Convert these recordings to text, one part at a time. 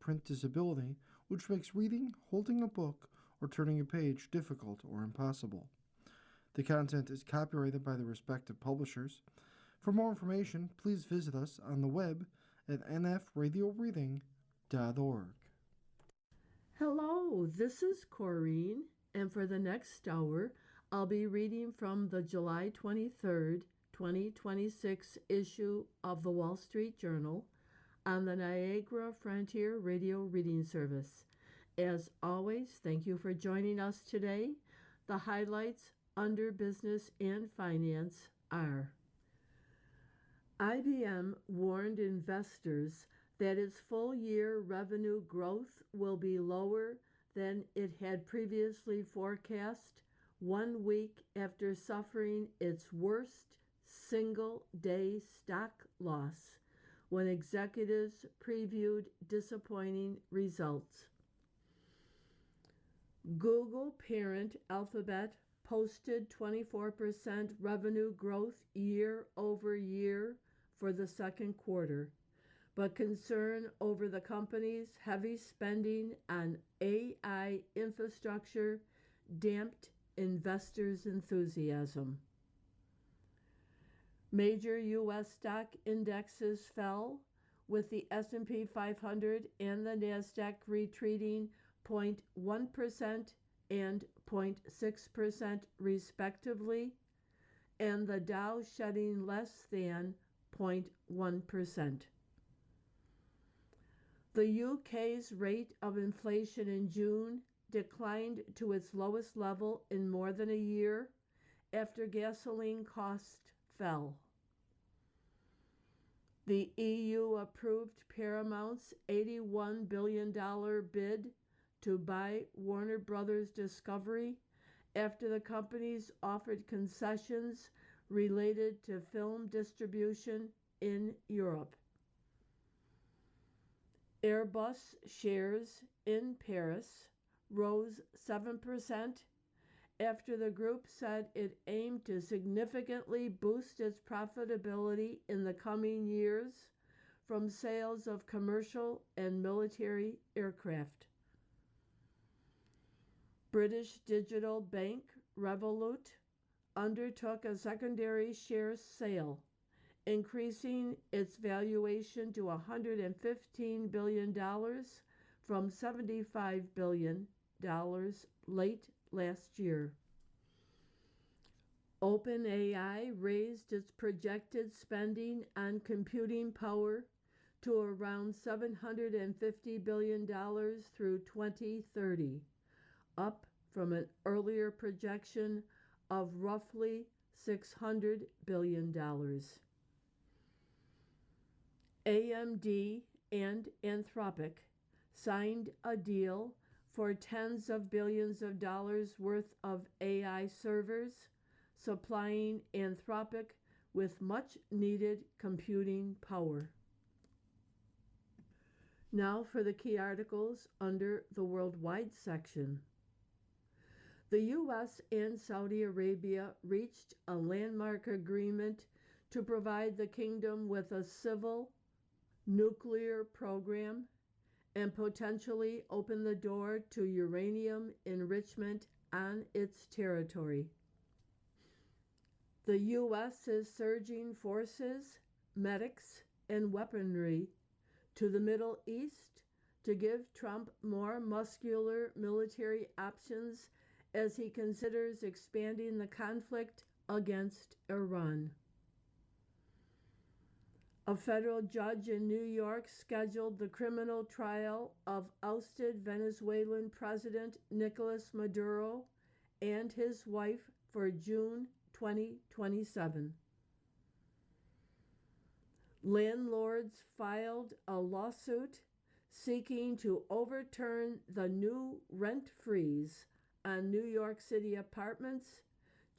print disability, which makes reading, holding a book, or turning a page difficult or impossible. The content is copyrighted by the respective publishers. For more information, please visit us on the web at nfradioreading.org. Hello, this is Corrine, and for the next hour, I'll be reading from the July 23rd, 2026 issue of the Wall Street Journal on the Niagara Frontier Radio Reading Service. As always, thank you for joining us today. The highlights under business and finance are: IBM warned investors that its full-year revenue growth will be lower than it had previously forecast 1 week after suffering its worst single-day stock loss when executives previewed disappointing results. Google parent Alphabet posted 24% revenue growth year over year for the second quarter, but concern over the company's heavy spending on AI infrastructure damped investors' enthusiasm. Major U.S. stock indexes fell, with the S&P 500 and the NASDAQ retreating 0.1% and 0.6% respectively, and the Dow shedding less than 0.1%. The UK's rate of inflation in June declined to its lowest level in more than a year after gasoline costs fell. The EU approved Paramount's $81 billion bid to buy Warner Brothers Discovery after the companies offered concessions related to film distribution in Europe. Airbus shares in Paris rose 7% after the group said it aimed to significantly boost its profitability in the coming years from sales of commercial and military aircraft. British digital bank Revolut undertook a secondary share sale, increasing its valuation to $115 billion from $75 billion late last year. OpenAI raised its projected spending on computing power to around $750 billion through 2030, up from an earlier projection of roughly $600 billion. AMD and Anthropic signed a deal for tens of billions of dollars worth of AI servers, supplying Anthropic with much needed computing power. Now for the key articles under the Worldwide section. The U.S. and Saudi Arabia reached a landmark agreement to provide the kingdom with a civil nuclear program and potentially open the door to uranium enrichment on its territory. The U.S. is surging forces, medics, and weaponry to the Middle East to give Trump more muscular military options as he considers expanding the conflict against Iran. A federal judge in New York scheduled the criminal trial of ousted Venezuelan President Nicolas Maduro and his wife for June 2027. Landlords filed a lawsuit seeking to overturn the new rent freeze on New York City apartments,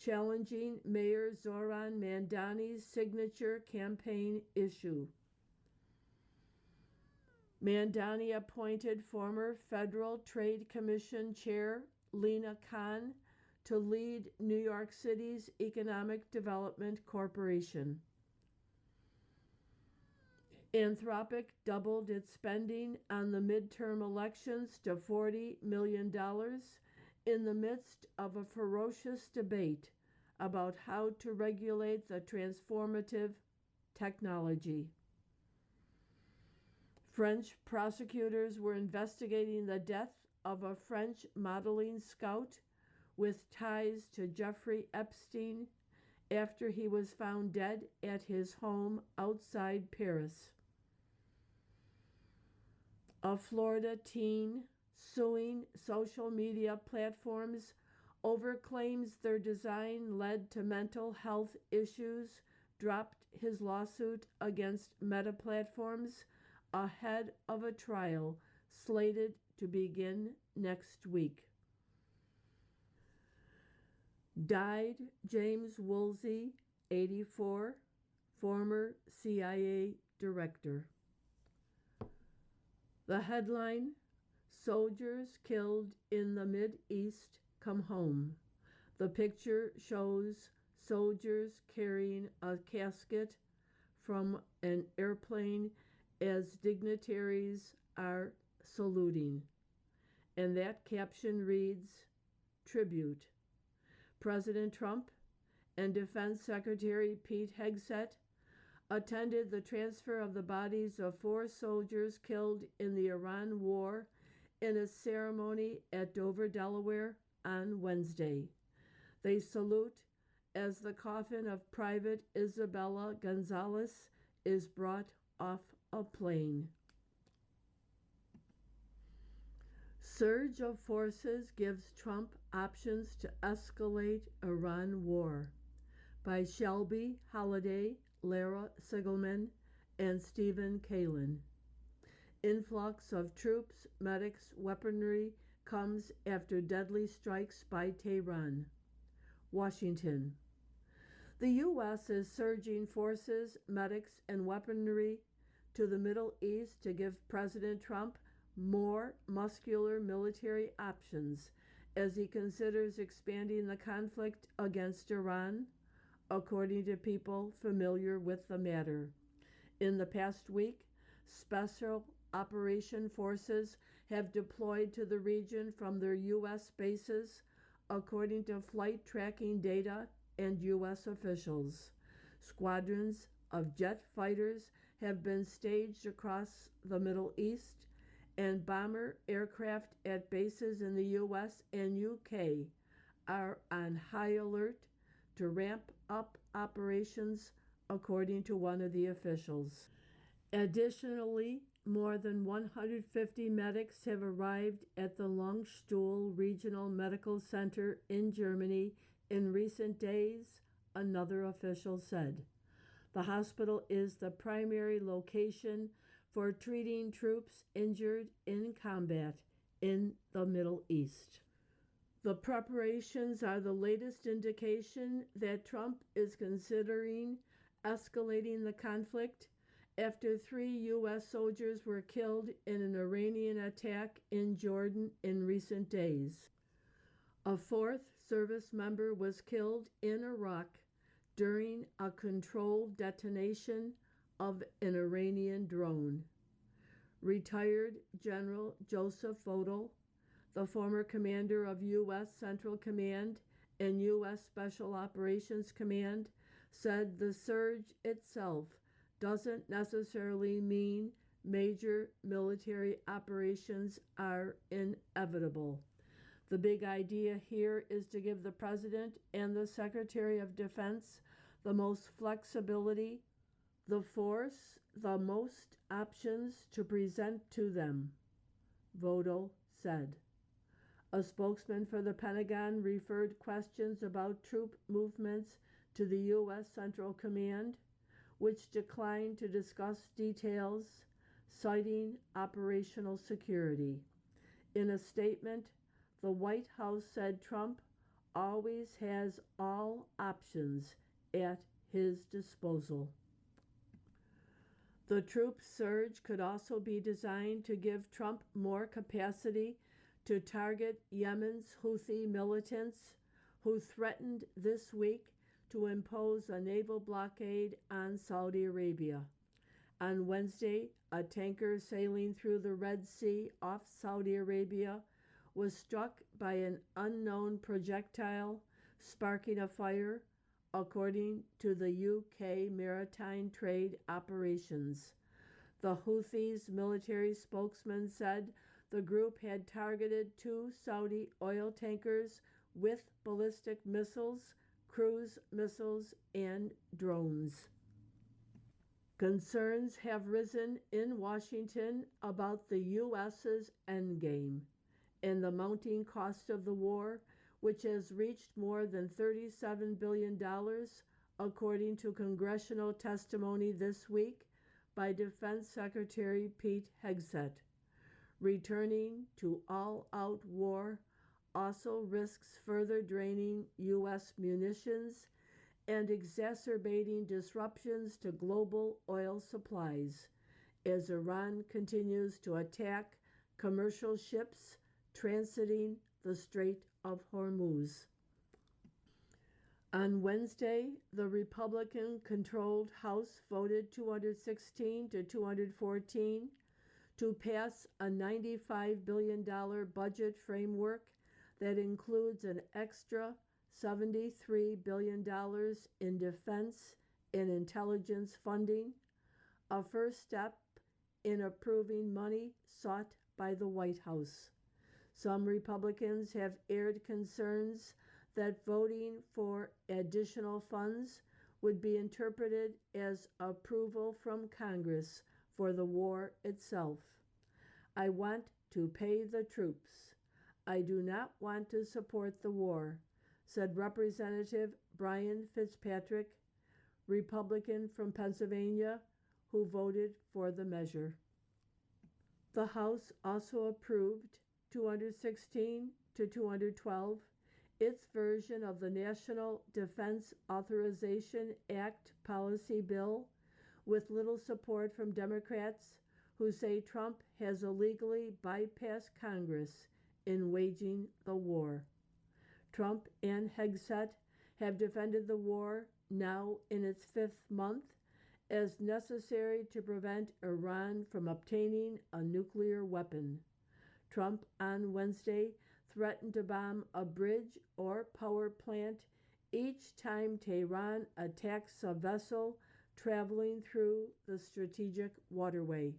challenging Mayor Zoran Mandani's signature campaign issue. Mandani appointed former Federal Trade Commission Chair Lena Khan to lead New York City's Economic Development Corporation. Anthropic doubled its spending on the midterm elections to $40 million in the midst of a ferocious debate about how to regulate the transformative technology. French prosecutors were investigating the death of a French modeling scout with ties to Jeffrey Epstein after he was found dead at his home outside Paris. A Florida teen suing social media platforms over claims their design led to mental health issues dropped his lawsuit against Meta platforms ahead of a trial slated to begin next week. Died James Woolsey, 84, former CIA director. The headline, Soldiers Killed in the Mid-East Come Home. The picture shows soldiers carrying a casket from an airplane as dignitaries are saluting. And that caption reads, Tribute. President Trump and Defense Secretary Pete Hegseth attended the transfer of the bodies of 4 soldiers killed in the Iran war in a ceremony at Dover, Delaware on Wednesday. They salute as the coffin of Private Isabella Gonzalez is brought off a plane. Surge of forces gives Trump options to escalate Iran war, by Shelby Holliday, Lara Sigelman, and Stephen Kalin. Influx of troops, medics, weaponry comes after deadly strikes by Tehran. Washington. The U.S. is surging forces, medics, and weaponry to the Middle East to give President Trump more muscular military options as he considers expanding the conflict against Iran, according to people familiar with the matter. In the past week, special operation forces have deployed to the region from their U.S. bases, according to flight tracking data and U.S. officials. Squadrons of jet fighters have been staged across the Middle East, and bomber aircraft at bases in the U.S. and U.K. are on high alert to ramp up operations, according to one of the officials. Additionally, more than 150 medics have arrived at the Lungstuhl Regional Medical Center in Germany in recent days, another official said. The hospital is the primary location for treating troops injured in combat in the Middle East. The preparations are the latest indication that Trump is considering escalating the conflict after 3 U.S. soldiers were killed in an Iranian attack in Jordan in recent days. A 4th service member was killed in Iraq during a controlled detonation of an Iranian drone. Retired General Joseph Votel, the former commander of U.S. Central Command and U.S. Special Operations Command, said the surge itself doesn't necessarily mean major military operations are inevitable. The big idea here is to give the President and the Secretary of Defense the most flexibility, the force, the most options to present to them, Votel said. A spokesman for the Pentagon referred questions about troop movements to the U.S. Central Command, which declined to discuss details, citing operational security. In a statement, the White House said Trump always has all options at his disposal. The troop surge could also be designed to give Trump more capacity to target Yemen's Houthi militants, who threatened this week to impose a naval blockade on Saudi Arabia. On Wednesday, a tanker sailing through the Red Sea off Saudi Arabia was struck by an unknown projectile, sparking a fire, according to the UK Maritime Trade Operations. The Houthis' military spokesman said the group had targeted 2 Saudi oil tankers with ballistic missiles, cruise missiles, and drones. Concerns have risen in Washington about the U.S.'s endgame and the mounting cost of the war, which has reached more than $37 billion, according to congressional testimony this week by Defense Secretary Pete Hegseth. Returning to all-out war also risks further draining U.S. munitions and exacerbating disruptions to global oil supplies as Iran continues to attack commercial ships transiting the Strait of Hormuz. On Wednesday, the Republican-controlled House voted 216 to 214 to pass a $95 billion budget framework that includes an extra $73 billion in defense and intelligence funding, a first step in approving money sought by the White House. Some Republicans have aired concerns that voting for additional funds would be interpreted as approval from Congress for the war itself. I want to pay the troops. I do not want to support the war, said Representative Brian Fitzpatrick, Republican from Pennsylvania, who voted for the measure. The House also approved 216 to 212, its version of the National Defense Authorization Act policy bill, with little support from Democrats who say Trump has illegally bypassed Congress in waging the war. Trump and Hegseth have defended the war, now in its 5th month, as necessary to prevent Iran from obtaining a nuclear weapon. Trump on Wednesday threatened to bomb a bridge or power plant each time Tehran attacks a vessel traveling through the strategic waterway.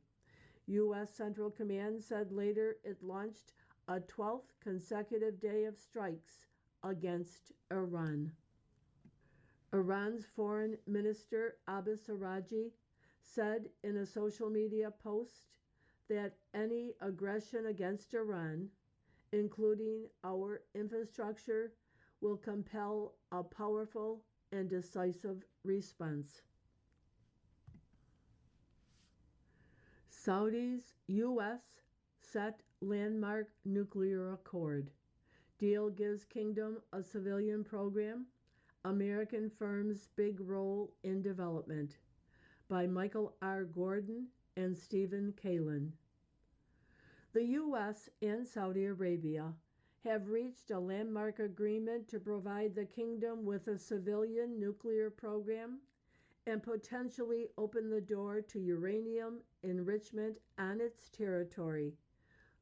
U.S. Central Command said later it launched a 12th consecutive day of strikes against Iran. Iran's Foreign Minister Abbas Araghchi said in a social media post that any aggression against Iran, including our infrastructure, will compel a powerful and decisive response. Saudi's U.S. set landmark nuclear accord. Deal gives kingdom a civilian program. American firms' big role in development. By Michael R. Gordon and Stephen Kalin. The U.S. and Saudi Arabia have reached a landmark agreement to provide the kingdom with a civilian nuclear program and potentially open the door to uranium enrichment on its territory,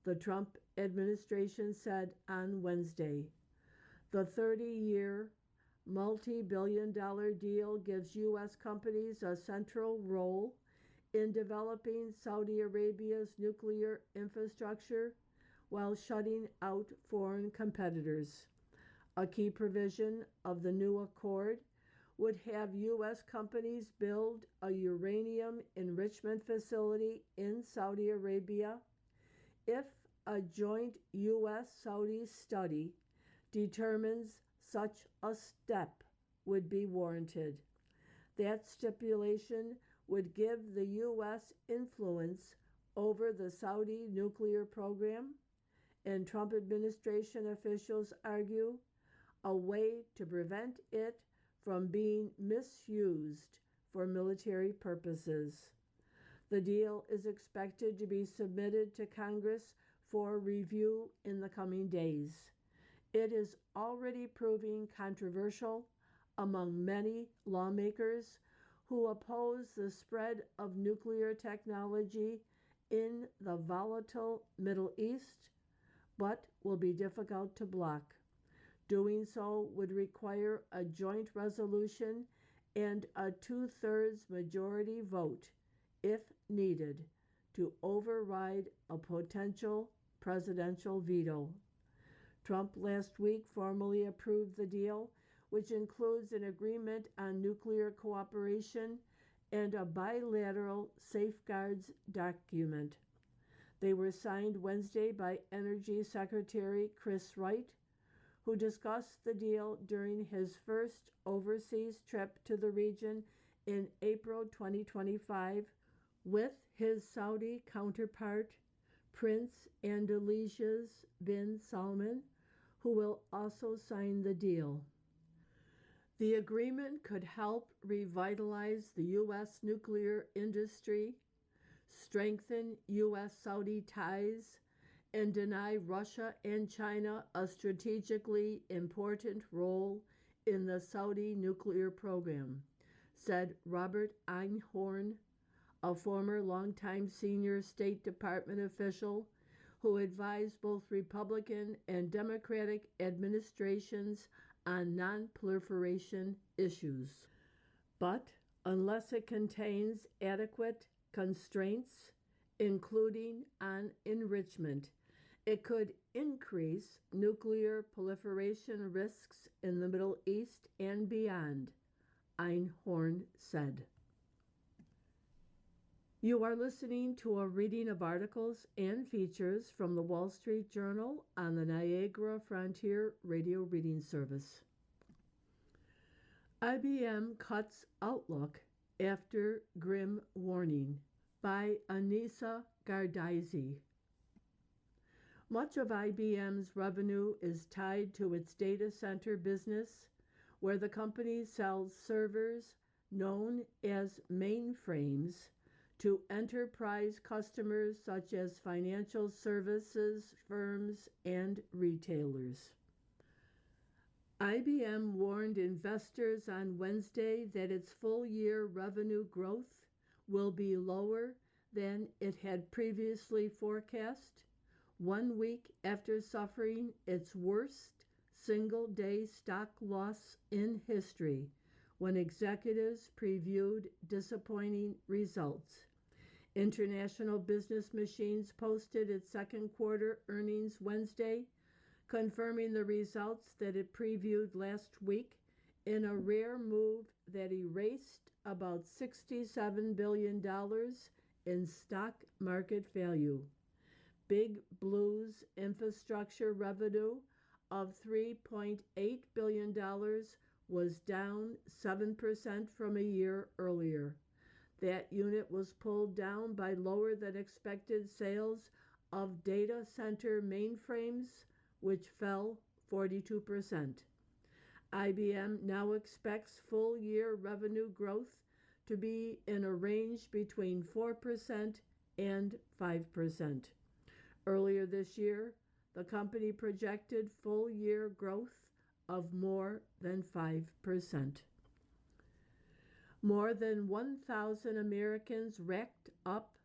the Trump administration said on Wednesday. The 30-year, multi-billion-dollar deal gives U.S. companies a central role in developing Saudi Arabia's nuclear infrastructure while shutting out foreign competitors. A key provision of the new accord would have U.S. companies build a uranium enrichment facility in Saudi Arabia if a joint U.S.-Saudi study determines such a step would be warranted. That stipulation would give the U.S. influence over the Saudi nuclear program, and Trump administration officials argue a way to prevent it from being misused for military purposes. The deal is expected to be submitted to Congress for review in the coming days. It is already proving controversial among many lawmakers who oppose the spread of nuclear technology in the volatile Middle East, but will be difficult to block. Doing so would require a joint resolution and a two-thirds majority vote, if needed, to override a potential presidential veto. Trump last week formally approved the deal, which includes an agreement on nuclear cooperation and a bilateral safeguards document. They were signed Wednesday by Energy Secretary Chris Wright, who discussed the deal during his first overseas trip to the region in April 2025 with his Saudi counterpart, Prince Abdulaziz bin Salman, who will also sign the deal. The agreement could help revitalize the U.S. nuclear industry, strengthen U.S.-Saudi ties, and deny Russia and China a strategically important role in the Saudi nuclear program, said Robert Einhorn, a former longtime senior State Department official who advised both Republican and Democratic administrations on non-proliferation issues. But unless it contains adequate constraints, including on enrichment, it could increase nuclear proliferation risks in the Middle East and beyond, Einhorn said. You are listening to a reading of articles and features from the Wall Street Journal on the Niagara Frontier Radio Reading Service. IBM cuts outlook after grim warning by Anissa Gardaisi. Much of IBM's revenue is tied to its data center business, where the company sells servers known as mainframes to enterprise customers such as financial services firms and retailers. IBM warned investors on Wednesday that its full-year revenue growth will be lower than it had previously forecast, 1 week after suffering its worst single-day stock loss in history when executives previewed disappointing results. International Business Machines posted its second quarter earnings Wednesday, confirming the results that it previewed last week in a rare move that erased about $67 billion in stock market value. Big Blue's infrastructure revenue of $3.8 billion was down 7% from a year earlier. That unit was pulled down by lower than expected sales of data center mainframes, which fell 42%. IBM now expects full-year revenue growth to be in a range between 4% and 5%. Earlier this year, the company projected full-year growth of more than 5%. More than 1,000 Americans racked up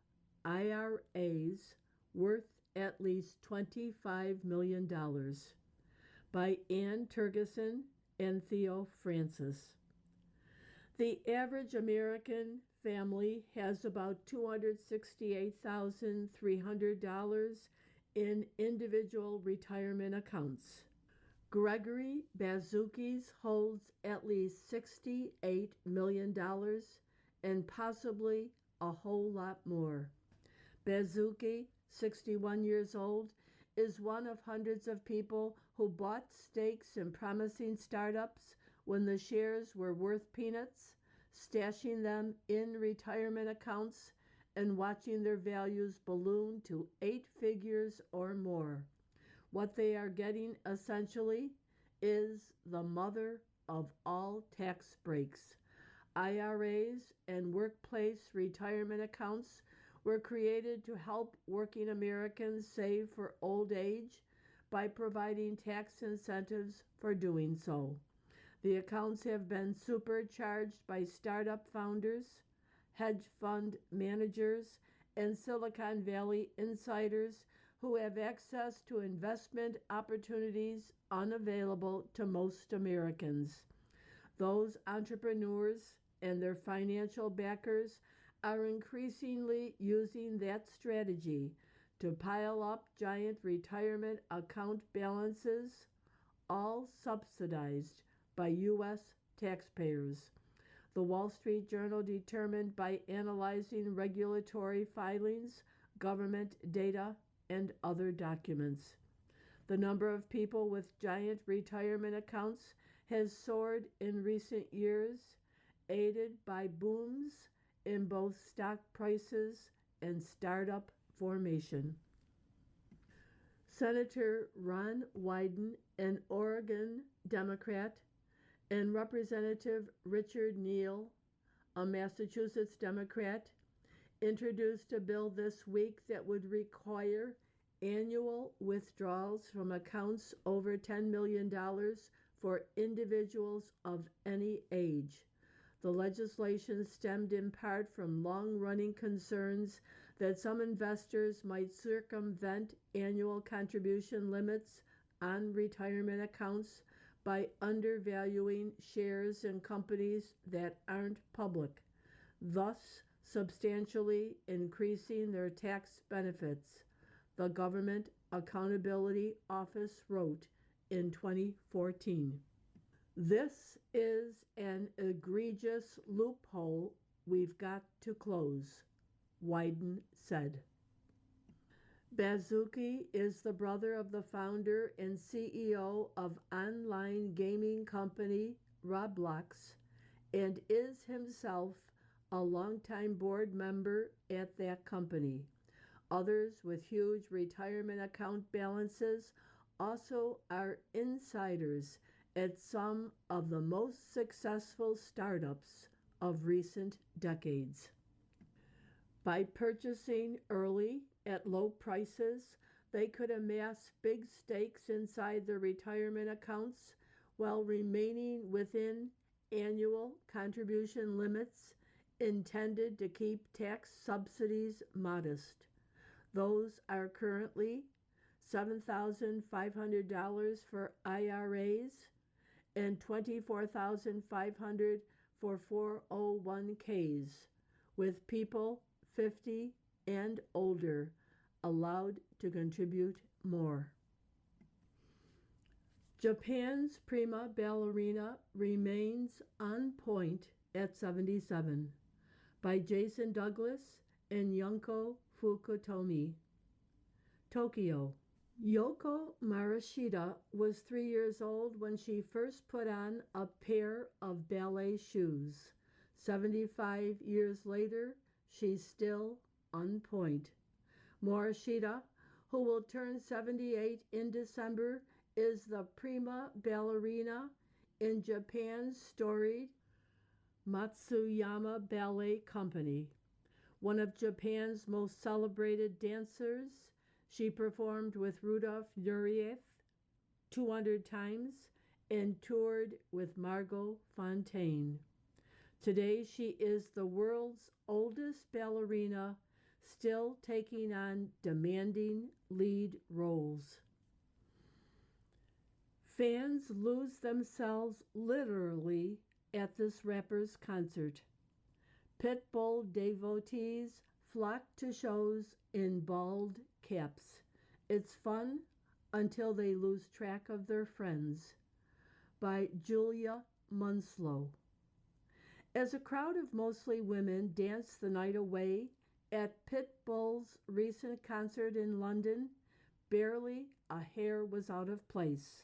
IRAs worth at least $25 million by Ann Tergeson and Theo Francis. The average American family has about $268,300 in individual retirement accounts. Gregory Bazukis holds at least $68 million and possibly a whole lot more. Bazuki, 61 years old, is one of hundreds of people who bought stakes in promising startups when the shares were worth peanuts, stashing them in retirement accounts and watching their values balloon to 8 figures or more. What they are getting essentially is the mother of all tax breaks. IRAs and workplace retirement accounts were created to help working Americans save for old age by providing tax incentives for doing so. The accounts have been supercharged by startup founders, hedge fund managers, and Silicon Valley insiders who have access to investment opportunities unavailable to most Americans. Those entrepreneurs and their financial backers are increasingly using that strategy to pile up giant retirement account balances, all subsidized by U.S. taxpayers. The Wall Street Journal determined by analyzing regulatory filings, government data, and other documents. The number of people with giant retirement accounts has soared in recent years, aided by booms in both stock prices and startup formation. Senator Ron Wyden, an Oregon Democrat, and Representative Richard Neal, a Massachusetts Democrat, introduced a bill this week that would require annual withdrawals from accounts over $10 million for individuals of any age. The legislation stemmed in part from long-running concerns that some investors might circumvent annual contribution limits on retirement accounts by undervaluing shares in companies that aren't public, thus substantially increasing their tax benefits, the Government Accountability Office wrote in 2014. This is an egregious loophole we've got to close, Wyden said. Bazuki is the brother of the founder and CEO of online gaming company Roblox and is himself a longtime board member at that company. Others with huge retirement account balances also are insiders at some of the most successful startups of recent decades. By purchasing early at low prices, they could amass big stakes inside their retirement accounts while remaining within annual contribution limits intended to keep tax subsidies modest. Those are currently $7,500 for IRAs and $24,500 for 401ks, with people 50 and older allowed to contribute more. Japan's prima ballerina remains on point at 77, by Jason Douglas and Yunko Fukutomi. Tokyo. Yoko Marashita was 3 years old when she first put on a pair of ballet shoes. 75 years later, she's still on point. Morishita, who will turn 78 in December, is the prima ballerina in Japan's storied Matsuyama Ballet Company. One of Japan's most celebrated dancers, she performed with Rudolf Nureyev 200 times and toured with Margot Fonteyn. Today she is the world's oldest ballerina, still taking on demanding lead roles. Fans lose themselves literally at this rapper's concert. Pitbull devotees flock to shows in bald caps. It's fun until they lose track of their friends. By Julia Munslow. As a crowd of mostly women danced the night away at Pitbull's recent concert in London, barely a hair was out of place.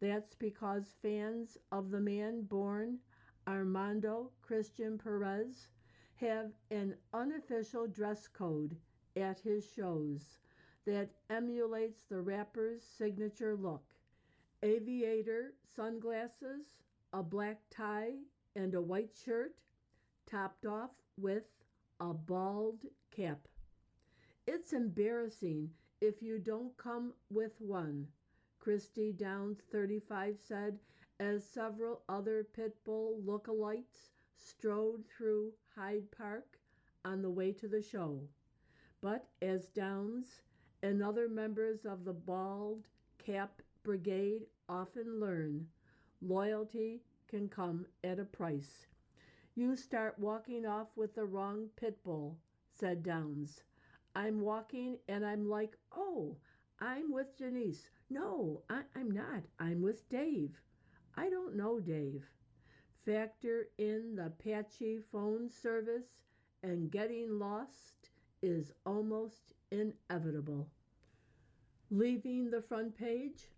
That's because fans of the man born Armando Christian Perez have an unofficial dress code at his shows that emulates the rapper's signature look. Aviator sunglasses, a black tie, and a white shirt, topped off with a bald cap. It's embarrassing if you don't come with one, Christy Downs, 35, said as several other pit bull lookalikes strode through Hyde Park on the way to the show. But as Downs and other members of the Bald Cap Brigade often learn, loyalty can come at a price. You start walking off with the wrong pit bull, said Downs. I'm walking and I'm like, oh, I'm with Denise. No, I'm not. I'm with Dave. I don't know Dave. Factor in the patchy phone service, and getting lost is almost inevitable. Leaving the front page,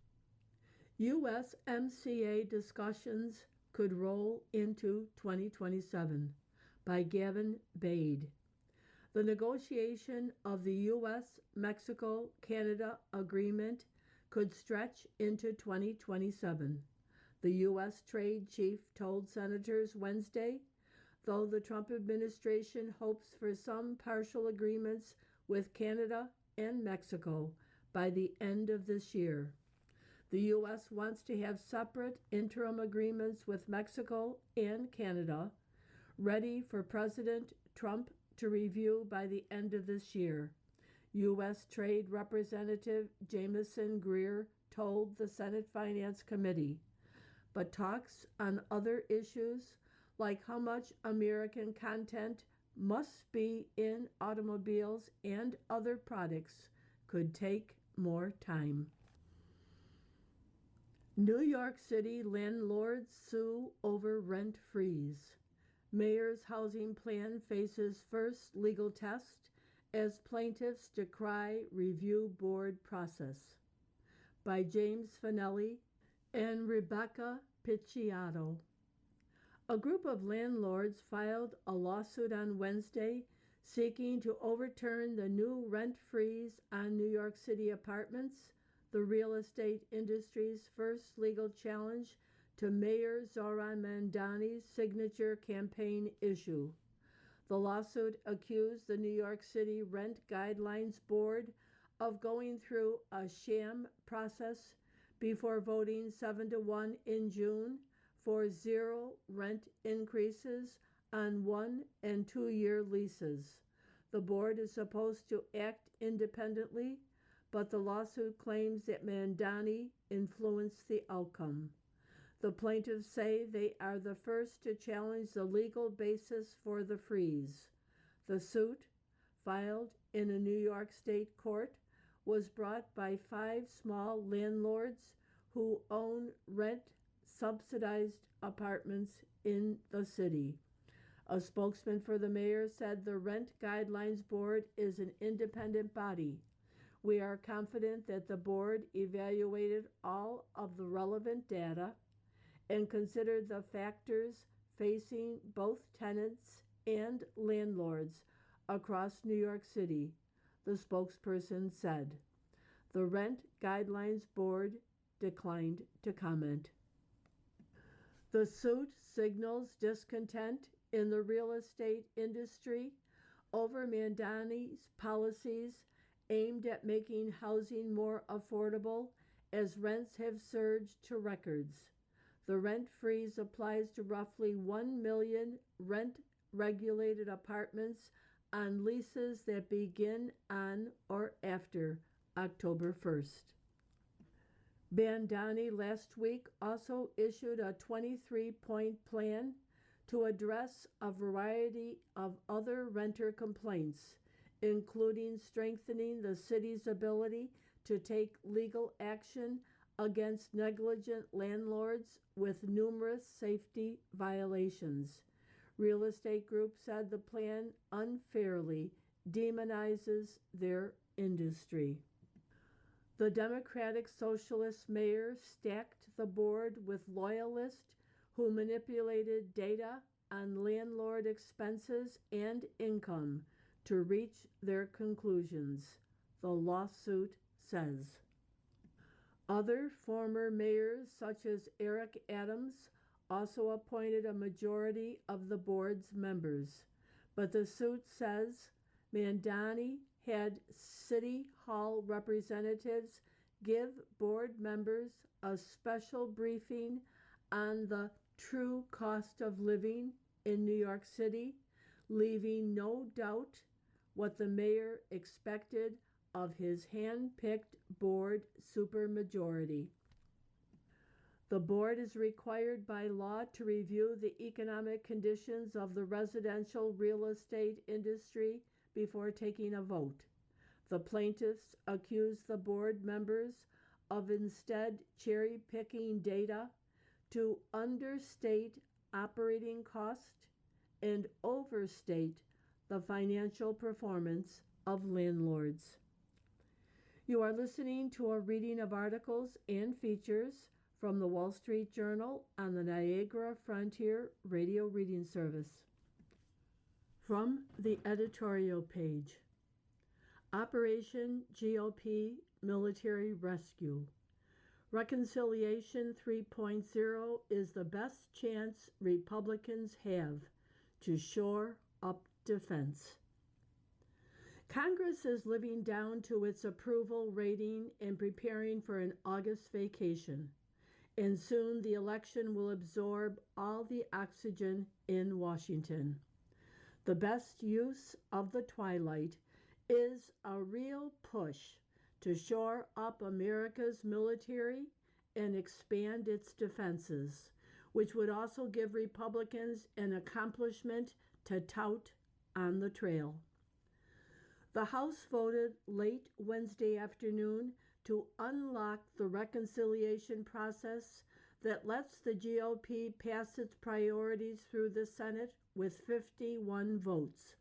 USMCA discussions could roll into 2027 by Gavin Bade. The negotiation of the U.S.-Mexico-Canada agreement could stretch into 2027, the U.S. trade chief told senators Wednesday, though the Trump administration hopes for some partial agreements with Canada and Mexico by the end of this year. The U.S. wants to have separate interim agreements with Mexico and Canada ready for President Trump to review by the end of this year, U.S. Trade Representative Jamieson Greer told the Senate Finance Committee. But talks on other issues, like how much American content must be in automobiles and other products, could take more time. New York City landlords sue over rent freeze. Mayor's housing plan faces first legal test as plaintiffs decry review board process. By James Finelli and Rebecca Picciotto. A group of landlords filed a lawsuit on Wednesday seeking to overturn the new rent freeze on New York City apartments, the real estate industry's first legal challenge to Mayor Zohran Mamdani's signature campaign issue. The lawsuit accused the New York City Rent Guidelines Board of going through a sham process before voting 7-1 in June for 0 rent increases on 1- and 2-year leases. The board is supposed to act independently, but the lawsuit claims that Mamdani influenced the outcome. The plaintiffs say they are the first to challenge the legal basis for the freeze. The suit, filed in a New York State court, was brought by 5 small landlords who own rent-subsidized apartments in the city. A spokesman for the mayor said the Rent Guidelines Board is an independent body. We are confident that the board evaluated all of the relevant data and considered the factors facing both tenants and landlords across New York City, the spokesperson said. The Rent Guidelines Board declined to comment. The suit signals discontent in the real estate industry over Mamdani's policies aimed at making housing more affordable as rents have surged to records. The rent freeze applies to roughly 1 million rent-regulated apartments on leases that begin on or after October 1st. Mamdani last week also issued a 23-point plan to address a variety of other renter complaints, including strengthening the city's ability to take legal action against negligent landlords with numerous safety violations. Real estate Group said the plan unfairly demonizes their industry. The Democratic Socialist mayor stacked the board with loyalists who manipulated data on landlord expenses and income to reach their conclusions, the lawsuit says. Other former mayors, such as Eric Adams, also appointed a majority of the board's members, but the suit says Mamdani had City Hall representatives give board members a special briefing on the true cost of living in New York City, leaving no doubt what the mayor expected of his hand-picked board supermajority. The board is required by law to review the economic conditions of the residential real estate industry before taking a vote. The plaintiffs accuse the board members of instead cherry-picking data to understate operating cost and overstate the financial performance of landlords. You are listening to a reading of articles and features from the Wall Street Journal on the Niagara Frontier Radio Reading Service. From the editorial page, Operation GOP Military Rescue. Reconciliation 3.0 is the best chance Republicans have to shore up defense. Congress is living down to its approval rating and preparing for an August vacation, and soon the election will absorb all the oxygen in Washington. The best use of the twilight is a real push to shore up America's military and expand its defenses, which would also give Republicans an accomplishment to tout on the trail. The House voted late Wednesday afternoon to unlock the reconciliation process that lets the GOP pass its priorities through the Senate with 51 votes.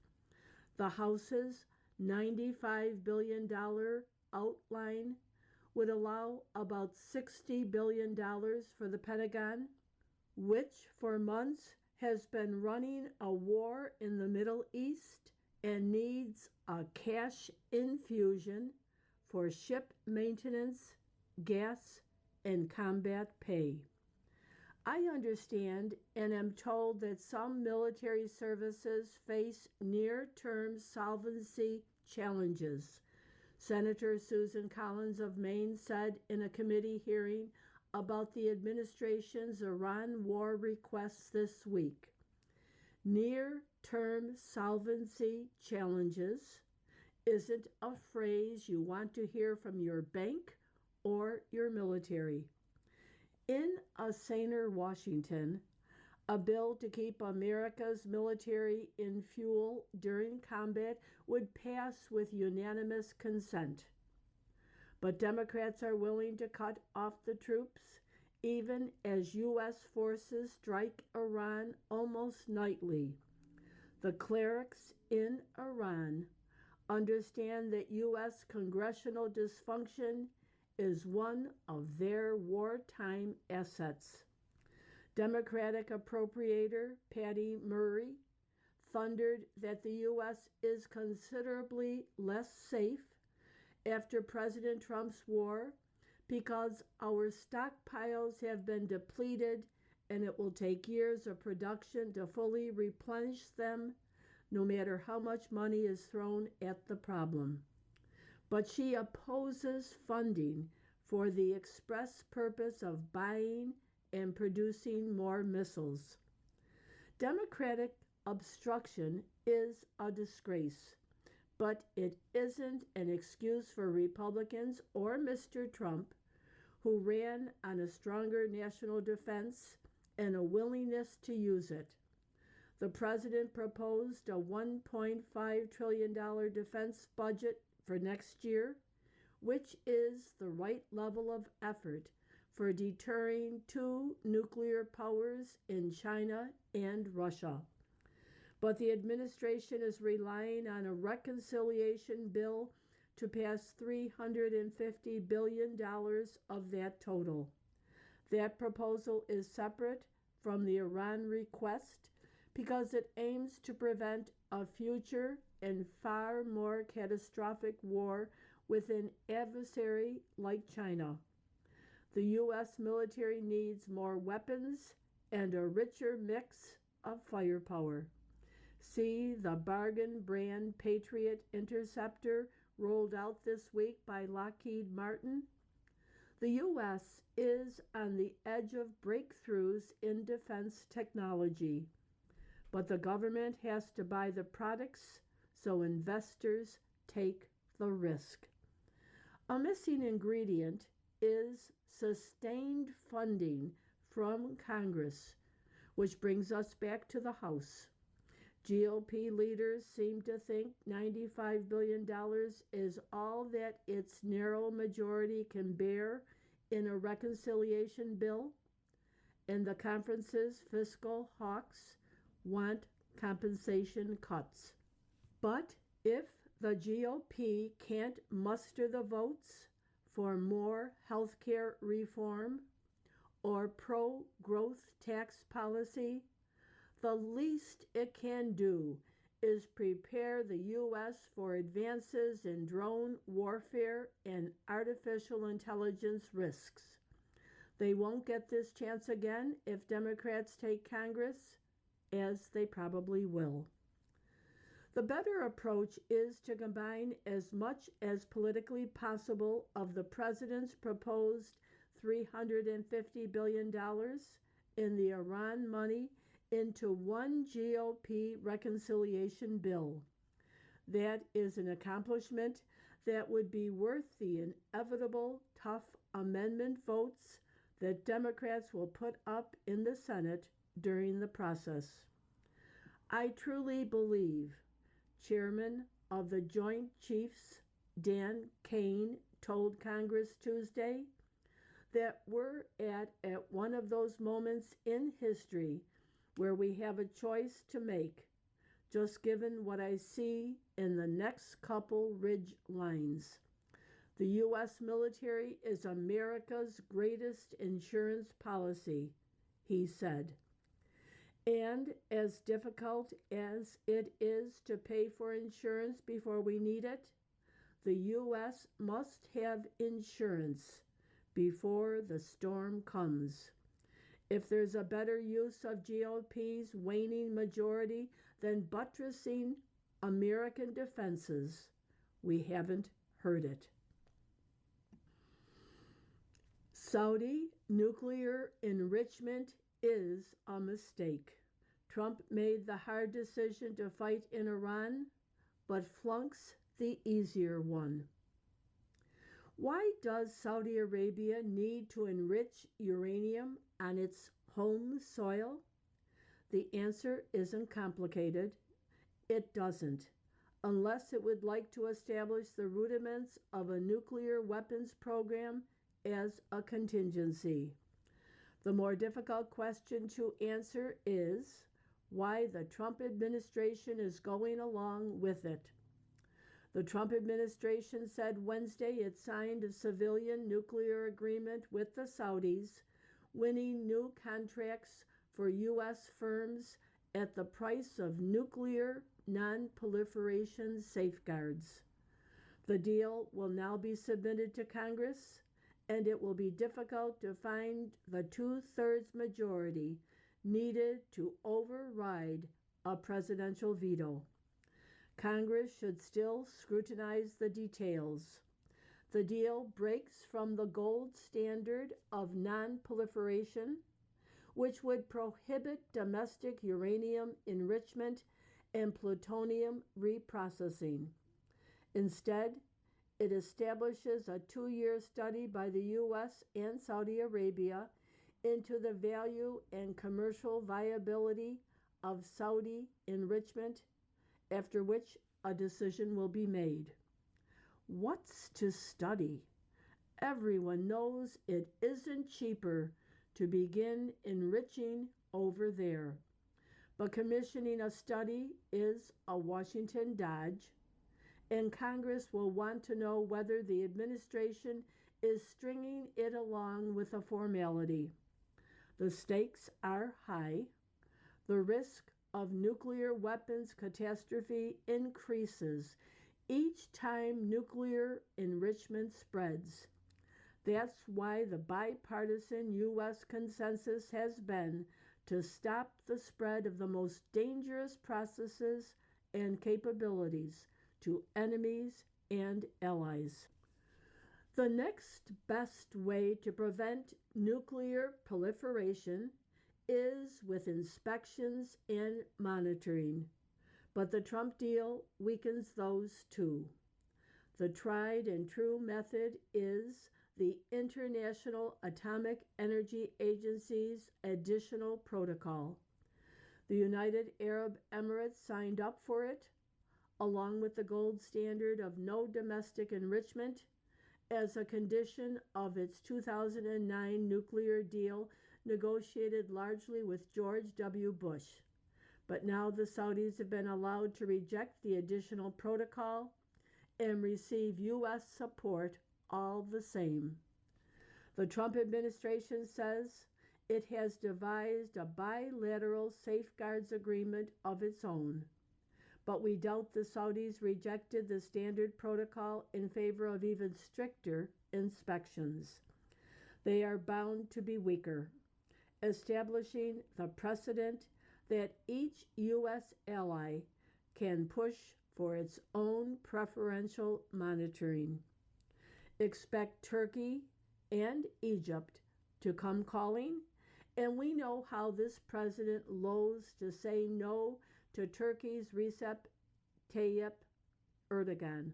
The House's $95 billion outline would allow about $60 billion for the Pentagon, which for months has been running a war in the Middle East and needs a cash infusion for ship maintenance, gas, and combat pay. I understand and am told that some military services face near-term solvency challenges. Senator Susan Collins of Maine said in a committee hearing about the administration's Iran war requests this week. Near-term solvency challenges isn't a phrase you want to hear from your bank or your military. In a saner Washington, a bill to keep America's military in fuel during combat would pass with unanimous consent. But Democrats are willing to cut off the troops, even as U.S. forces strike Iran almost nightly. The clerics in Iran understand that U.S. congressional dysfunction is one of their wartime assets. Democratic appropriator Patty Murray thundered that the U.S. is considerably less safe after President Trump's war because our stockpiles have been depleted and it will take years of production to fully replenish them, no matter how much money is thrown at the problem. But she opposes funding for the express purpose of buying and producing more missiles. Democratic obstruction is a disgrace, but it isn't an excuse for Republicans or Mr. Trump, who ran on a stronger national defense and a willingness to use it. The president proposed a $1.5 trillion defense budget for next year, which is the right level of effort for deterring two nuclear powers in China and Russia. But the administration is relying on a reconciliation bill to pass $350 billion of that total. That proposal is separate from the Iran request because it aims to prevent a future and far more catastrophic war with an adversary like China. The U.S. military needs more weapons and a richer mix of firepower. See the bargain brand Patriot Interceptor rolled out this week by Lockheed Martin. The U.S. is on the edge of breakthroughs in defense technology, but the government has to buy the products so investors take the risk. A missing ingredient is sustained funding from Congress, which brings us back to the House. GOP leaders seem to think $95 billion is all that its narrow majority can bear in a reconciliation bill, and the conference's fiscal hawks want compensation cuts. But if the GOP can't muster the votes for more health care reform or pro-growth tax policy, the least it can do is prepare the U.S. for advances in drone warfare and artificial intelligence risks. They won't get this chance again if Democrats take Congress, as they probably will. The better approach is to combine as much as politically possible of the president's proposed $350 billion in the Iran money into one GOP reconciliation bill. That is an accomplishment that would be worth the inevitable tough amendment votes that Democrats will put up in the Senate during the process. I truly believe Chairman of the Joint Chiefs Dan Kane told Congress Tuesday that we're at one of those moments in history where we have a choice to make, just given what I see in the next couple ridge lines. The U.S. military is America's greatest insurance policy, he said. And as difficult as it is to pay for insurance before we need it, the U.S. must have insurance before the storm comes. If there's a better use of GOP's waning majority than buttressing American defenses, we haven't heard it. Saudi nuclear enrichment is a mistake. Trump made the hard decision to fight in Iran, but flunks the easier one. Why does Saudi Arabia need to enrich uranium on its home soil? The answer isn't complicated. It doesn't, unless it would like to establish the rudiments of a nuclear weapons program as a contingency. The more difficult question to answer is why the Trump administration is going along with it. The Trump administration said Wednesday it signed a civilian nuclear agreement with the Saudis, winning new contracts for U.S. firms at the price of nuclear non-proliferation safeguards. The deal will now be submitted to Congress, and it will be difficult to find the 2/3 majority needed to override a presidential veto. Congress should still scrutinize the details. The deal breaks from the gold standard of non-proliferation, which would prohibit domestic uranium enrichment and plutonium reprocessing. Instead, it establishes a 2-year study by the U.S. and Saudi Arabia into the value and commercial viability of Saudi enrichment, after which a decision will be made. What's to study? Everyone knows it isn't cheaper to begin enriching over there. But commissioning a study is a Washington dodge, and Congress will want to know whether the administration is stringing it along with a formality. The stakes are high. The risk of nuclear weapons catastrophe increases each time nuclear enrichment spreads. That's why the bipartisan U.S. consensus has been to stop the spread of the most dangerous processes and capabilities to enemies and allies. The next best way to prevent nuclear proliferation is with inspections and monitoring, but the Trump deal weakens those too. The tried and true method is the International Atomic Energy Agency's additional protocol. The United Arab Emirates signed up for it, along with the gold standard of no domestic enrichment, as a condition of its 2009 nuclear deal negotiated largely with George W. Bush. But now the Saudis have been allowed to reject the additional protocol and receive U.S. support all the same. The Trump administration says it has devised a bilateral safeguards agreement of its own, but we doubt the Saudis rejected the standard protocol in favor of even stricter inspections. They are bound to be weaker, establishing the precedent that each U.S. ally can push for its own preferential monitoring. Expect Turkey and Egypt to come calling, and we know how this president loathes to say no to Turkey's Recep Tayyip Erdogan.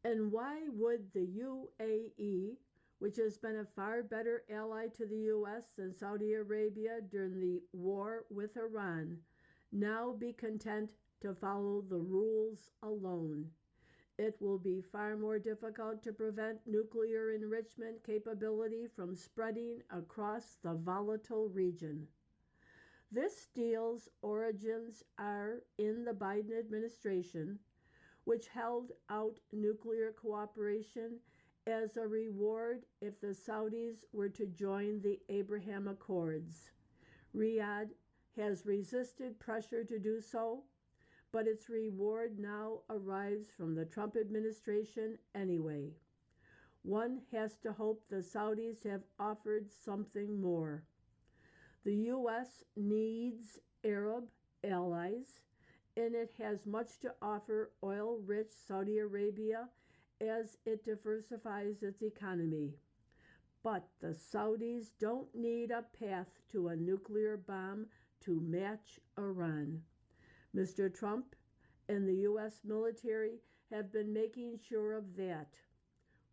And why would the UAE, which has been a far better ally to the U.S. than Saudi Arabia during the war with Iran, now be content to follow the rules alone? It will be far more difficult to prevent nuclear enrichment capability from spreading across the volatile region. This deal's origins are in the Biden administration, which held out nuclear cooperation as a reward if the Saudis were to join the Abraham Accords. Riyadh has resisted pressure to do so, but its reward now arrives from the Trump administration anyway. One has to hope the Saudis have offered something more. The U.S. needs Arab allies, and it has much to offer oil-rich Saudi Arabia as it diversifies its economy. But the Saudis don't need a path to a nuclear bomb to match Iran. Mr. Trump and the U.S. military have been making sure of that.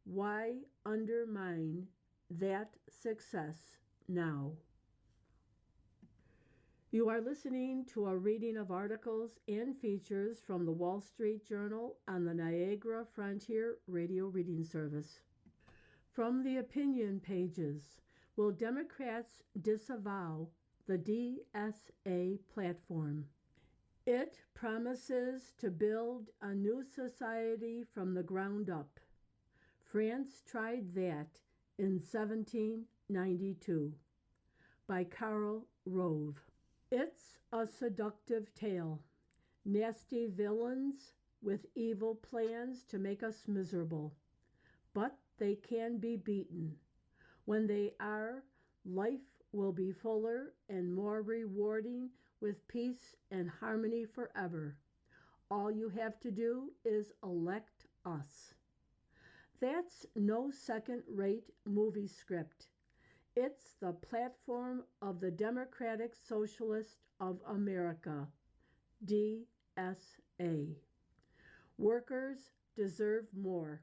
Why undermine that success now? You are listening to a reading of articles and features from the Wall Street Journal on the Niagara Frontier Radio Reading Service. From the opinion pages, will Democrats disavow the DSA platform? It promises to build a new society from the ground up. France tried that in 1792. By Karl Rove. It's a seductive tale. Nasty villains with evil plans to make us miserable. But they can be beaten. When they are, life will be fuller and more rewarding with peace and harmony forever. All you have to do is elect us. That's no second-rate movie script. It's the platform of the Democratic Socialist of America, DSA. Workers deserve more.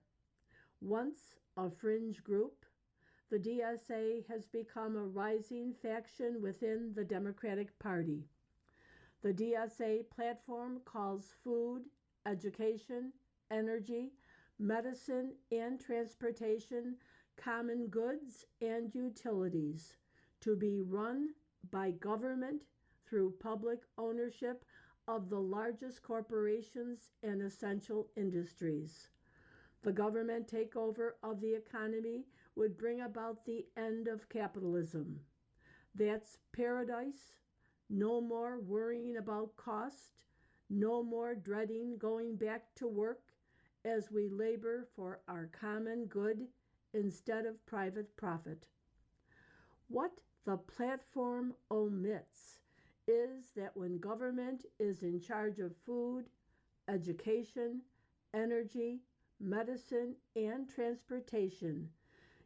Once a fringe group, the DSA has become a rising faction within the Democratic Party. The DSA platform calls food, education, energy, medicine, and transportation common goods and utilities to be run by government through public ownership of the largest corporations and essential industries. The government takeover of the economy would bring about the end of capitalism. That's paradise. No more worrying about cost. No more dreading going back to work as we labor for our common good instead of private profit. What the platform omits is that when government is in charge of food, education, energy, medicine, and transportation.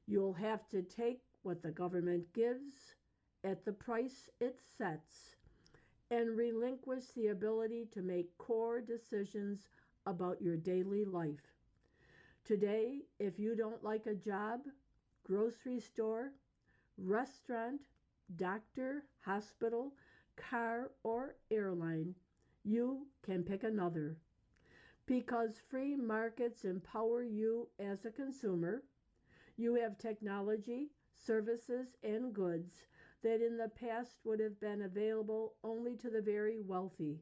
You'll have to take what the government gives at the price it sets and relinquish the ability to make core decisions about your daily life. Today, if you don't like a job, grocery store, restaurant, doctor, hospital, car, or airline, you can pick another. Because free markets empower you as a consumer, you have technology, services, and goods that in the past would have been available only to the very wealthy,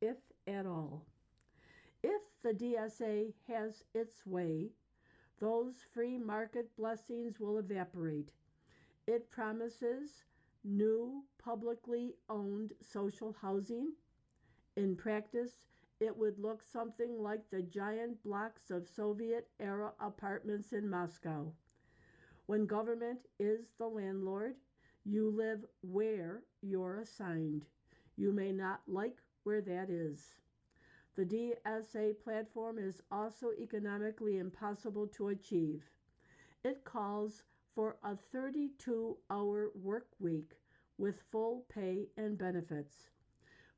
if at all. If the DSA has its way, those free market blessings will evaporate. It promises new publicly owned social housing. In practice, it would look something like the giant blocks of Soviet-era apartments in Moscow. When government is the landlord, you live where you're assigned. You may not like where that is. The DSA platform is also economically impossible to achieve. It calls for a 32-hour work week with full pay and benefits.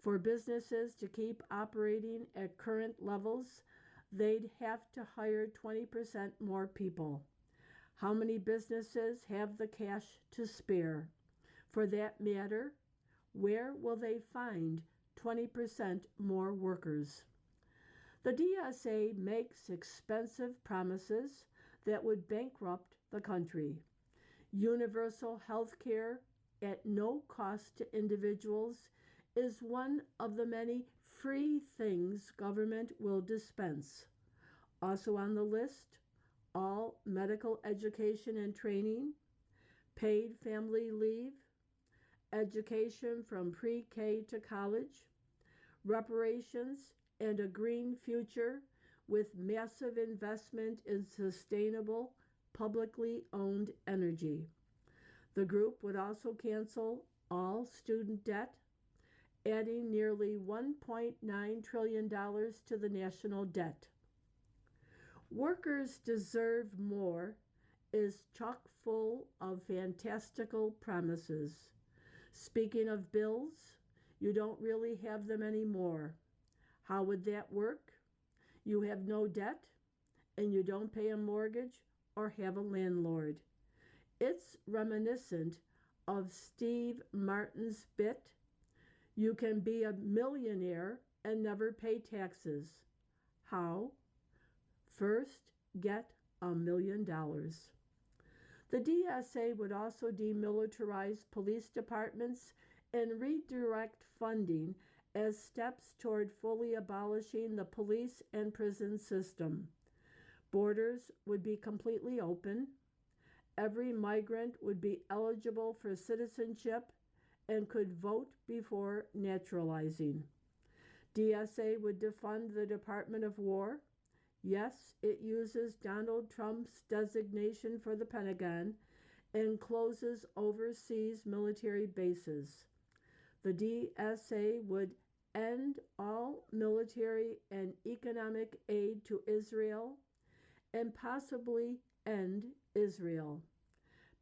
For businesses to keep operating at current levels, they'd have to hire 20% more people. How many businesses have the cash to spare? For that matter, where will they find 20% more workers? The DSA makes expensive promises that would bankrupt the country. Universal health care at no cost to individuals is one of the many free things government will dispense. Also on the list, all medical education and training, paid family leave, education from pre-K to college, reparations, and a green future with massive investment in sustainable, publicly owned energy. The group would also cancel all student debt, adding nearly $1.9 trillion to the national debt. Workers deserve more is chock full of fantastical promises. Speaking of bills, you don't really have them anymore. How would that work? You have no debt, and you don't pay a mortgage or have a landlord. It's reminiscent of Steve Martin's bit, "You can be a millionaire and never pay taxes." How? First, get $1 million. The DSA would also demilitarize police departments and redirect funding as steps toward fully abolishing the police and prison system. Borders would be completely open. Every migrant would be eligible for citizenship and could vote before naturalizing. DSA would defund the Department of War. Yes, it uses Donald Trump's designation for the Pentagon and closes overseas military bases. The DSA would end all military and economic aid to Israel and possibly end Israel.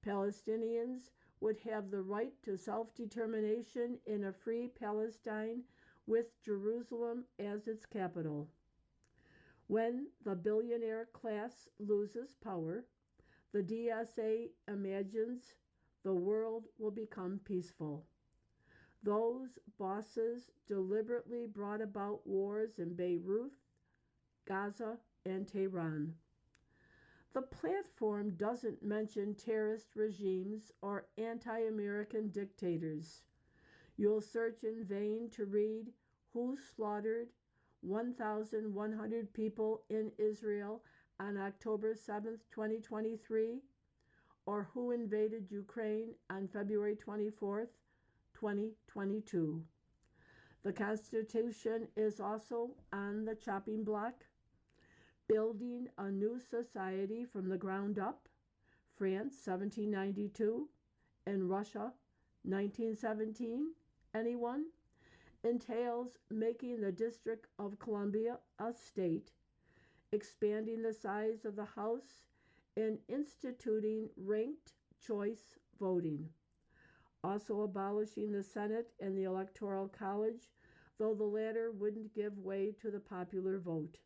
Palestinians would have the right to self-determination in a free Palestine with Jerusalem as its capital. When the billionaire class loses power, the DSA imagines the world will become peaceful. Those bosses deliberately brought about wars in Beirut, Gaza, and Tehran. The platform doesn't mention terrorist regimes or anti-American dictators. You'll search in vain to read who slaughtered 1,100 people in Israel on October 7, 2023, or who invaded Ukraine on February 24, 2022. The Constitution is also on the chopping block. Building a New Society from the Ground Up, France 1792, and Russia 1917, anyone? Entails making the District of Columbia a state expanding the size of the House, and instituting ranked choice voting. Also abolishing the Senate and the Electoral College, though the latter wouldn't give way to the popular vote.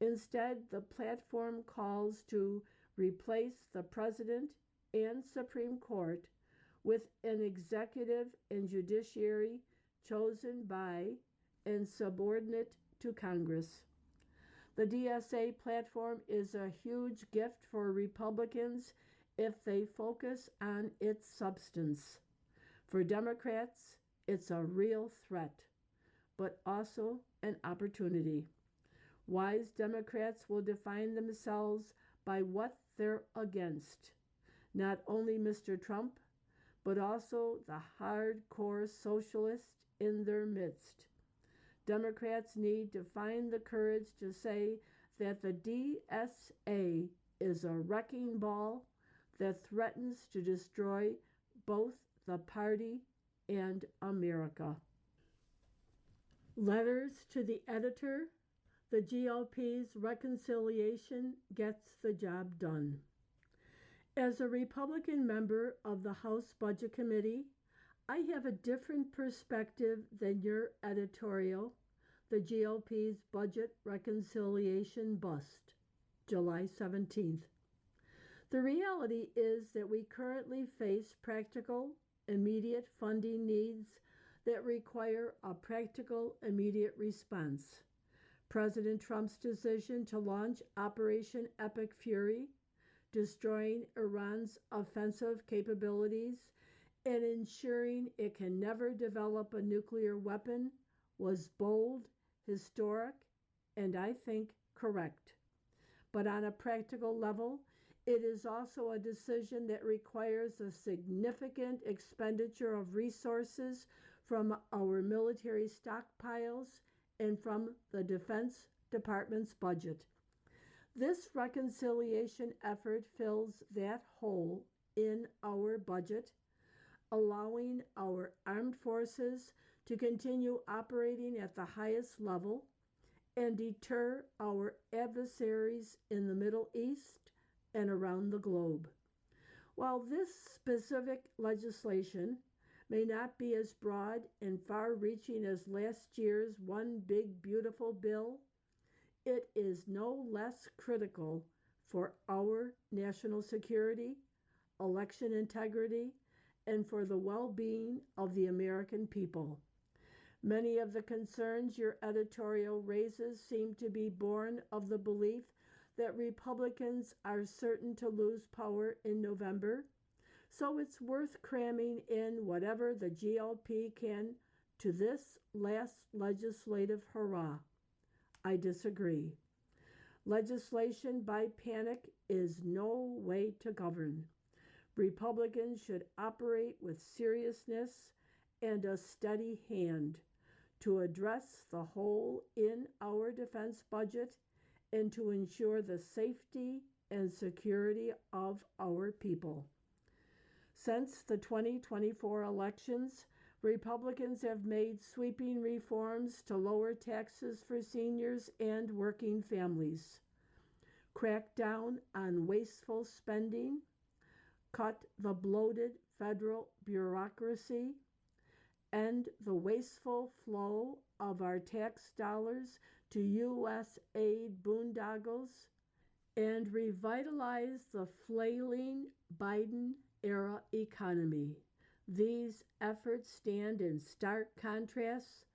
Instead, the platform calls to replace the President and Supreme Court with an executive and judiciary chosen by and subordinate to Congress. The DSA platform is a huge gift for Republicans if they focus on its substance. For Democrats, it's a real threat, but also an opportunity. Wise Democrats will define themselves by what they're against. Not only Mr. Trump, but also the hardcore socialists in their midst. Democrats need to find the courage to say that the DSA is a wrecking ball that threatens to destroy both the party and America. Letters to the editor. The GOP's reconciliation gets the job done. As a Republican member of the House Budget Committee, I have a different perspective than your editorial, the GOP's Budget Reconciliation Bust, July 17th. The reality is that we currently face practical, immediate funding needs that require a practical, immediate response. President Trump's decision to launch Operation Epic Fury, destroying Iran's offensive capabilities and ensuring it can never develop a nuclear weapon, was bold, historic, and I think correct. But on a practical level, it is also a decision that requires a significant expenditure of resources from our military stockpiles and from the Defense Department's budget. This reconciliation effort fills that hole in our budget, allowing our armed forces to continue operating at the highest level and deter our adversaries in the Middle East and around the globe. While this specific legislation may not be as broad and far-reaching as last year's One Big Beautiful Bill, it is no less critical for our national security, election integrity, and for the well-being of the American people. Many of the concerns your editorial raises seem to be born of the belief that Republicans are certain to lose power in November, so it's worth cramming in whatever the GOP can to this last legislative hurrah. I disagree. Legislation by panic is no way to govern. Republicans should operate with seriousness and a steady hand to address the hole in our defense budget and to ensure the safety and security of our people. Since the 2024 elections, Republicans have made sweeping reforms to lower taxes for seniors and working families, crack down on wasteful spending, cut the bloated federal bureaucracy, end the wasteful flow of our tax dollars to U.S. aid boondoggles, and revitalize the flailing Biden-era economy. These efforts stand in stark contrast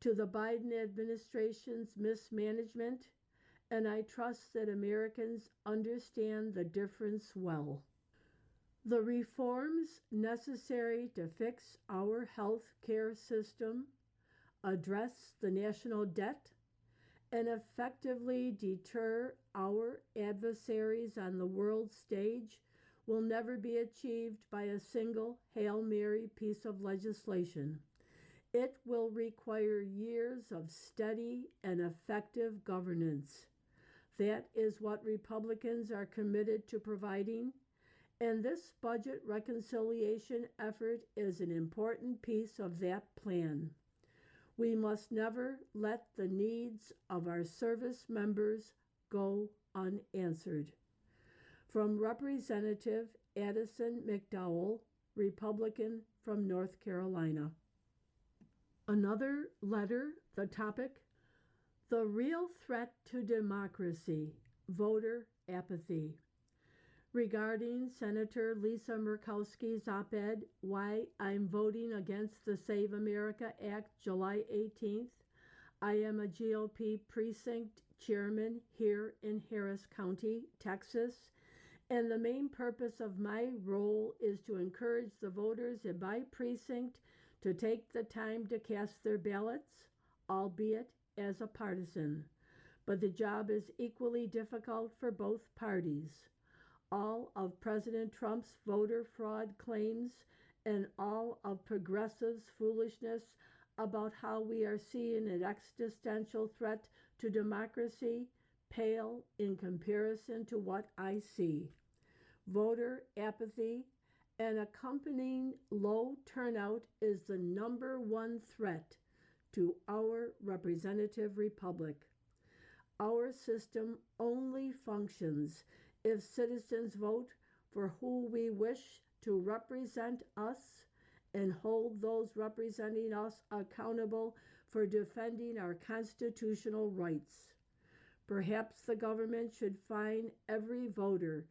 to the Biden administration's mismanagement, and I trust that Americans understand the difference well. The reforms necessary to fix our health care system, address the national debt, and effectively deter our adversaries on the world stage will never be achieved by a single Hail Mary piece of legislation. It will require years of steady and effective governance. That is what Republicans are committed to providing, and this budget reconciliation effort is an important piece of that plan. We must never let the needs of our service members go unanswered. From Representative Addison McDowell, Republican from North Carolina. Another letter, the topic, the real threat to democracy, voter apathy. Regarding Senator Lisa Murkowski's op-ed, Why I'm Voting Against the Save America Act, July 18th, I am a GOP precinct chairman here in Harris County, Texas, and the main purpose of my role is to encourage the voters in my precinct to take the time to cast their ballots, albeit as a partisan. But the job is equally difficult for both parties. All of President Trump's voter fraud claims and all of progressives' foolishness about how we are seeing an existential threat to democracy pale in comparison to what I see. Voter apathy and accompanying low turnout is the number one threat to our representative republic. Our system only functions if citizens vote for who we wish to represent us and hold those representing us accountable for defending our constitutional rights. Perhaps the government should fine every voter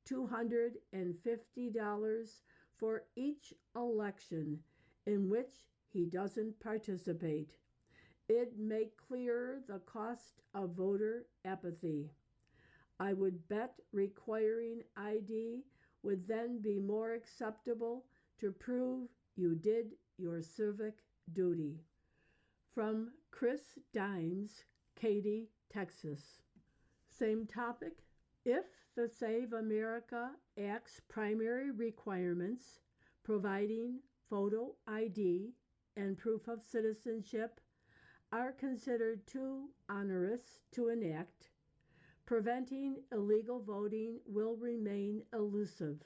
$250 for each election in which he doesn't participate. It'd make clear the cost of voter apathy. I would bet requiring ID would then be more acceptable to prove you did your civic duty. From Chris Dimes, Katy, Texas. Same topic. If the Save America Act's primary requirements, providing photo ID and proof of citizenship, are considered too onerous to enact, preventing illegal voting will remain elusive.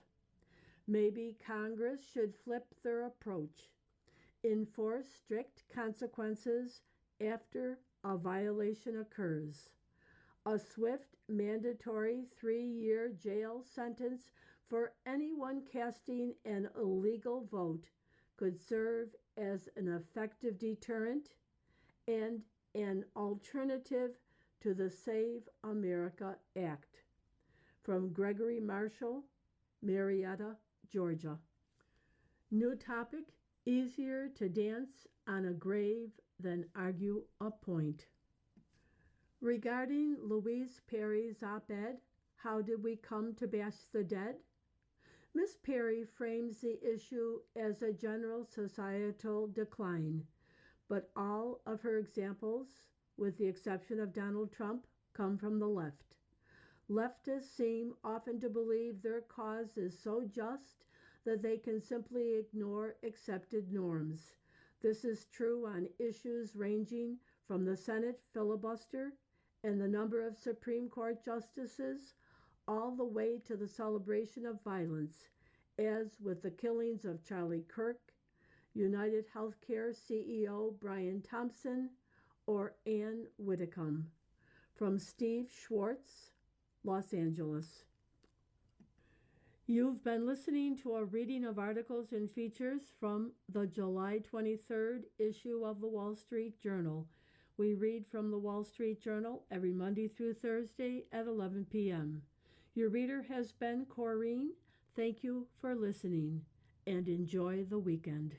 Maybe Congress should flip their approach, enforce strict consequences after a violation occurs. A swift, mandatory 3-year jail sentence for anyone casting an illegal vote could serve as an effective deterrent and an alternative to the Save America Act. From Gregory Marshall, Marietta, Georgia. New topic, easier to dance on a grave than argue a point. Regarding Louise Perry's op-ed, How Did We Come to Bash the Dead? Miss Perry frames the issue as a general societal decline, but all of her examples, with the exception of Donald Trump, come from the left. Leftists seem often to believe their cause is so just that they can simply ignore accepted norms. This is true on issues ranging from the Senate filibuster and the number of Supreme Court justices all the way to the celebration of violence, as with the killings of Charlie Kirk, United Healthcare CEO Brian Thompson, or Ann Widdecombe. From Steve Schwartz, Los Angeles. You've been listening to a reading of articles and features from the July 23rd issue of the Wall Street Journal. We read from the Wall Street Journal every Monday through Thursday at 11 p.m. Your reader has been Corrine. Thank you for listening, and enjoy the weekend.